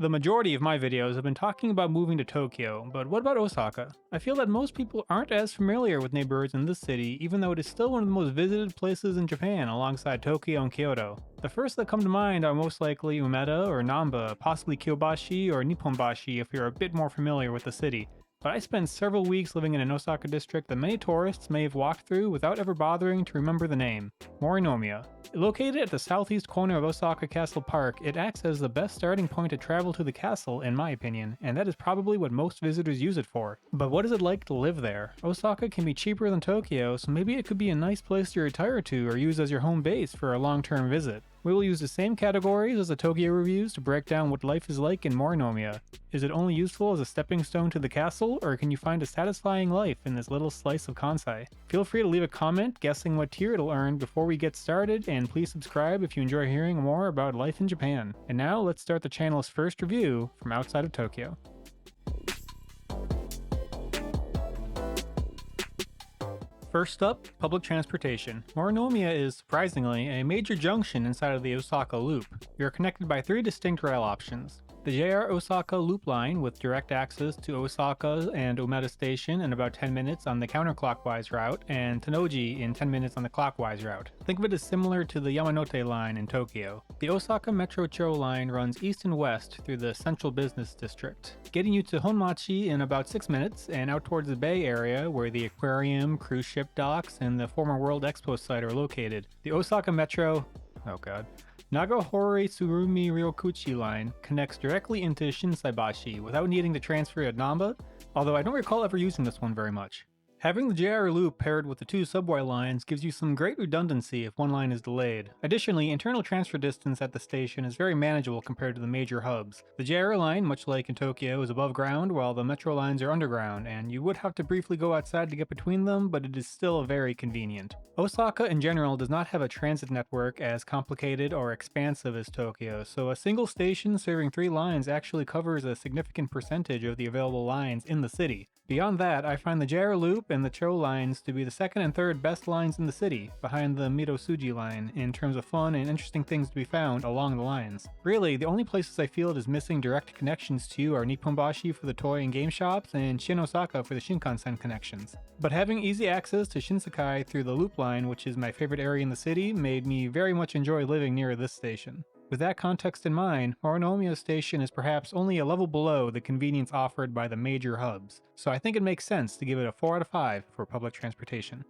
The majority of my videos have been talking about moving to Tokyo, but what about Osaka? I feel that most people aren't as familiar with neighborhoods in this city, even though it is still one of the most visited places in Japan alongside Tokyo and Kyoto. The first that come to mind are most likely Umeda or Namba, possibly Kyobashi or Nipponbashi if you're a bit more familiar with the city. But I spent several weeks living in an Osaka district that many tourists may have walked through without ever bothering to remember the name: Morinomiya. Located at the southeast corner of Osaka Castle Park, it acts as the best starting point to travel to the castle, in my opinion, and that is probably what most visitors use it for. But what is it like to live there? Osaka can be cheaper than Tokyo, so maybe it could be a nice place to retire to or use as your home base for a long-term visit. We will use the same categories as the Tokyo reviews to break down what life is like in Morinomiya. Is it only useful as a stepping stone to the castle, or can you find a satisfying life in this little slice of Kansai? Feel free to leave a comment guessing what tier it'll earn before we get started, and please subscribe if you enjoy hearing more about life in Japan. And now let's start the channel's first review from outside of Tokyo. First up, public transportation. Morinomiya is, surprisingly, a major junction inside of the Osaka Loop. You're connected by 3 distinct rail options. The JR Osaka Loop line with direct access to Osaka and Umeda Station in about 10 minutes on the counterclockwise route, and Tennoji in 10 minutes on the clockwise route. Think of it as similar to the Yamanote line in Tokyo. The Osaka Metro Cho line runs east and west through the central business district, getting you to Honmachi in about 6 minutes and out towards the Bay Area where the aquarium, cruise ship docks, and the former World Expo site are located. The Osaka Metro... oh god. Nagahori Tsurumi Ryokuchi line connects directly into Shinsaibashi without needing to transfer at Namba, although I don't recall ever using this one very much. Having the JR Loop paired with the 2 subway lines gives you some great redundancy if one line is delayed. Additionally, internal transfer distance at the station is very manageable compared to the major hubs. The JR line, much like in Tokyo, is above ground while the metro lines are underground, and you would have to briefly go outside to get between them, but it is still very convenient. Osaka in general does not have a transit network as complicated or expansive as Tokyo, so a single station serving 3 lines actually covers a significant percentage of the available lines in the city. Beyond that, I find the JR Loop and the Cho lines to be the second and third best lines in the city, behind the Midosuji line, in terms of fun and interesting things to be found along the lines. Really, the only places I feel it is missing direct connections to are Nipponbashi for the toy and game shops, and Shin Osaka for the Shinkansen connections. But having easy access to Shinsekai through the Loop line, which is my favorite area in the city, made me very much enjoy living near this station. With that context in mind, Morinomiya Station is perhaps only a level below the convenience offered by the major hubs, so I think it makes sense to give it a 4 out of 5 for public transportation.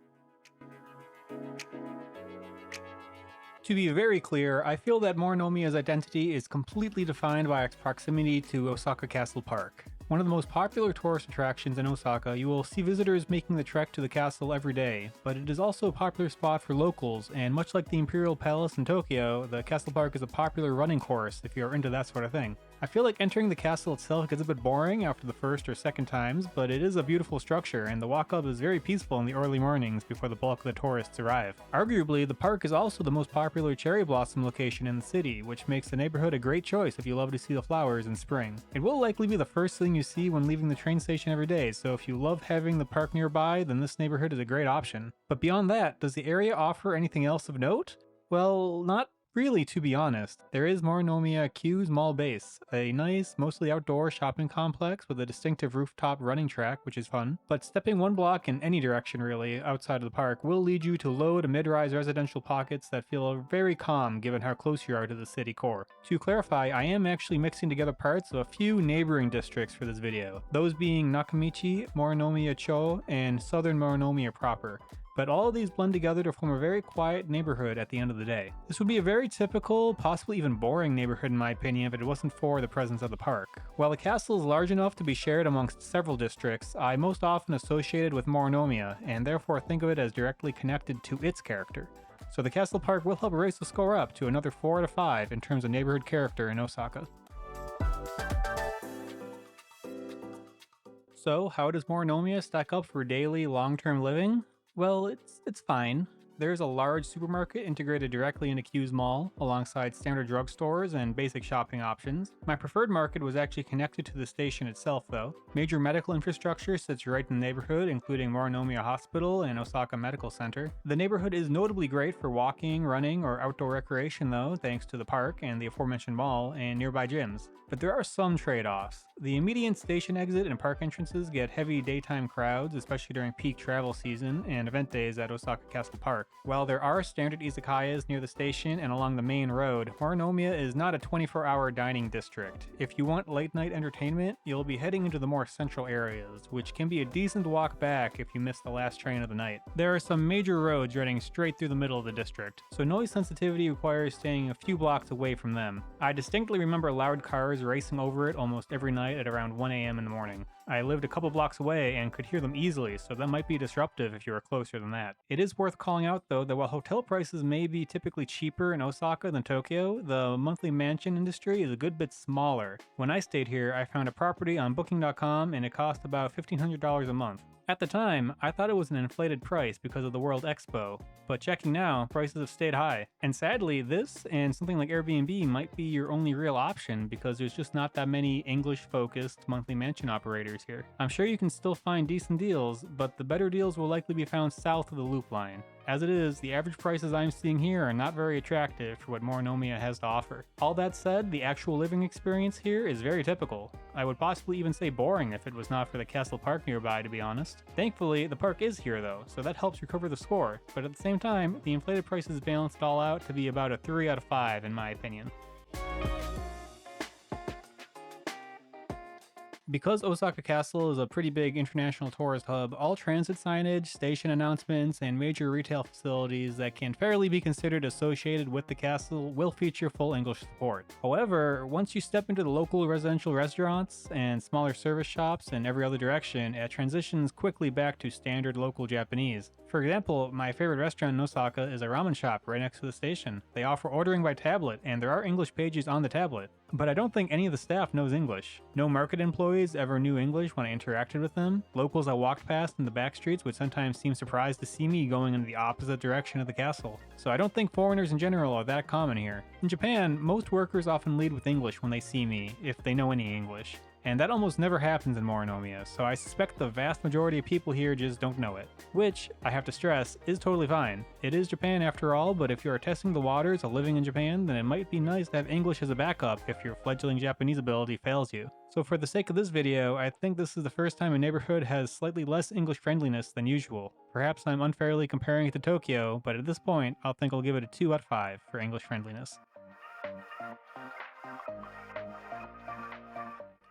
To be very clear, I feel that Morinomiya's identity is completely defined by its proximity to Osaka Castle Park. One of the most popular tourist attractions in Osaka, you will see visitors making the trek to the castle every day, but it is also a popular spot for locals, and much like the Imperial Palace in Tokyo, the Castle Park is a popular running course if you're into that sort of thing. I feel like entering the castle itself gets a bit boring after the first or second times, but it is a beautiful structure, and the walk-up is very peaceful in the early mornings before the bulk of the tourists arrive. Arguably, the park is also the most popular cherry blossom location in the city, which makes the neighborhood a great choice if you love to see the flowers in spring. It will likely be the first thing you see when leaving the train station every day, so if you love having the park nearby, then this neighborhood is a great option. But beyond that, does the area offer anything else of note? Well, not really, to be honest. There is Morinomiya Q's Mall Base, a nice, mostly outdoor shopping complex with a distinctive rooftop running track, which is fun. But stepping 1 block in any direction really, outside of the park, will lead you to low to mid-rise residential pockets that feel very calm given how close you are to the city core. To clarify, I am actually mixing together parts of a few neighboring districts for this video, those being Nakamichi, Morinomiya Cho, and Southern Morinomiya proper. But all of these blend together to form a very quiet neighborhood at the end of the day. This would be a very typical, possibly even boring neighborhood in my opinion if it wasn't for the presence of the park. While the castle is large enough to be shared amongst several districts, I most often associate it with Morinomiya, and therefore think of it as directly connected to its character. So the Castle Park will help raise the score up to another 4 out of 5 in terms of neighborhood character in Osaka. So how does Morinomiya stack up for daily, long-term living? Well, it's fine. There's a large supermarket integrated directly into Q's mall, alongside standard drugstores and basic shopping options. My preferred market was actually connected to the station itself though. Major medical infrastructure sits right in the neighborhood, including Morinomiya Hospital and Osaka Medical Center. The neighborhood is notably great for walking, running, or outdoor recreation though, thanks to the park and the aforementioned mall and nearby gyms. But there are some trade-offs. The immediate station exit and park entrances get heavy daytime crowds, especially during peak travel season and event days at Osaka Castle Park. While there are standard izakayas near the station and along the main road, Morinomiya is not a 24-hour dining district. If you want late-night entertainment, you'll be heading into the more central areas, which can be a decent walk back if you miss the last train of the night. There are some major roads running straight through the middle of the district, so noise sensitivity requires staying a few blocks away from them. I distinctly remember loud cars racing over it almost every night at around 1 a.m. in the morning. I lived a couple blocks away and could hear them easily, so that might be disruptive if you were closer than that. It is worth calling out though that while hotel prices may be typically cheaper in Osaka than Tokyo, the monthly mansion industry is a good bit smaller. When I stayed here, I found a property on Booking.com and it cost about $1,500 a month. At the time, I thought it was an inflated price because of the World Expo, but checking now, prices have stayed high. And sadly, this and something like Airbnb might be your only real option because there's just not that many English-focused monthly mansion operators here. I'm sure you can still find decent deals, but the better deals will likely be found south of the Loop Line. As it is, the average prices I'm seeing here are not very attractive for what Morinomiya has to offer. All that said, the actual living experience here is very typical. I would possibly even say boring if it was not for the Castle Park nearby, to be honest. Thankfully, the park is here though, so that helps recover the score, but at the same time, the inflated prices balance it all out to be about a 3 out of 5 in my opinion. Because Osaka Castle is a pretty big international tourist hub, all transit signage, station announcements, and major retail facilities that can fairly be considered associated with the castle will feature full English support. However, once you step into the local residential restaurants and smaller service shops in every other direction, it transitions quickly back to standard local Japanese. For example, my favorite restaurant in Osaka is a ramen shop right next to the station. They offer ordering by tablet, and there are English pages on the tablet. But I don't think any of the staff knows English. No market employees ever knew English when I interacted with them. Locals I walked past in the back streets would sometimes seem surprised to see me going in the opposite direction of the castle. So I don't think foreigners in general are that common here. In Japan, most workers often lead with English when they see me, if they know any English. And that almost never happens in Morinomiya, so I suspect the vast majority of people here just don't know it. Which, I have to stress, is totally fine. It is Japan after all, but if you are testing the waters of living in Japan, then it might be nice to have English as a backup if your fledgling Japanese ability fails you. So for the sake of this video, I think this is the first time a neighborhood has slightly less English friendliness than usual. Perhaps I'm unfairly comparing it to Tokyo, but at this point, I'll give it a 2 out of 5 for English friendliness.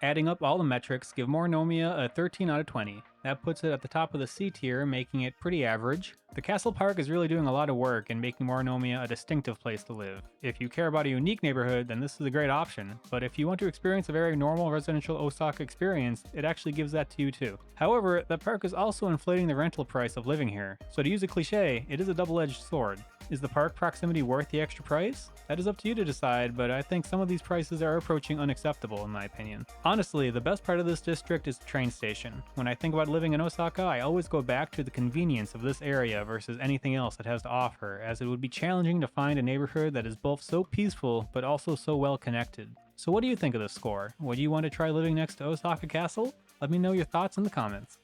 Adding up all the metrics give Morinomiya a 13 out of 20. That puts it at the top of the C tier, making it pretty average. The Castle Park is really doing a lot of work in making Morinomiya a distinctive place to live. If you care about a unique neighborhood, then this is a great option, but if you want to experience a very normal residential Osaka experience, it actually gives that to you too. However, the park is also inflating the rental price of living here, so to use a cliche, it is a double-edged sword. Is the park proximity worth the extra price? That is up to you to decide, but I think some of these prices are approaching unacceptable in my opinion. Honestly, the best part of this district is the train station. When I think about living in Osaka, I always go back to the convenience of this area versus anything else it has to offer, as it would be challenging to find a neighborhood that is both so peaceful but also so well connected. So what do you think of this score? Would you want to try living next to Osaka Castle? Let me know your thoughts in the comments.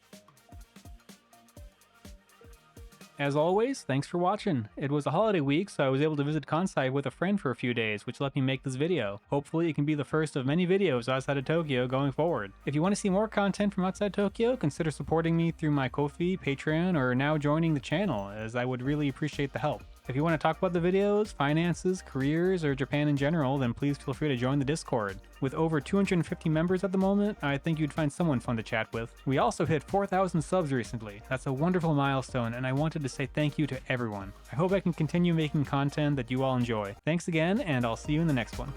As always, thanks for watching. It was a holiday week, so I was able to visit Kansai with a friend for a few days, which let me make this video. Hopefully it can be the first of many videos outside of Tokyo going forward. If you want to see more content from outside Tokyo, consider supporting me through my Ko-fi, Patreon, or now joining the channel, as I would really appreciate the help. If you want to talk about the videos, finances, careers, or Japan in general, then please feel free to join the Discord. With over 250 members at the moment, I think you'd find someone fun to chat with. We also hit 4,000 subs recently. That's a wonderful milestone, and I wanted to say thank you to everyone. I hope I can continue making content that you all enjoy. Thanks again, and I'll see you in the next one.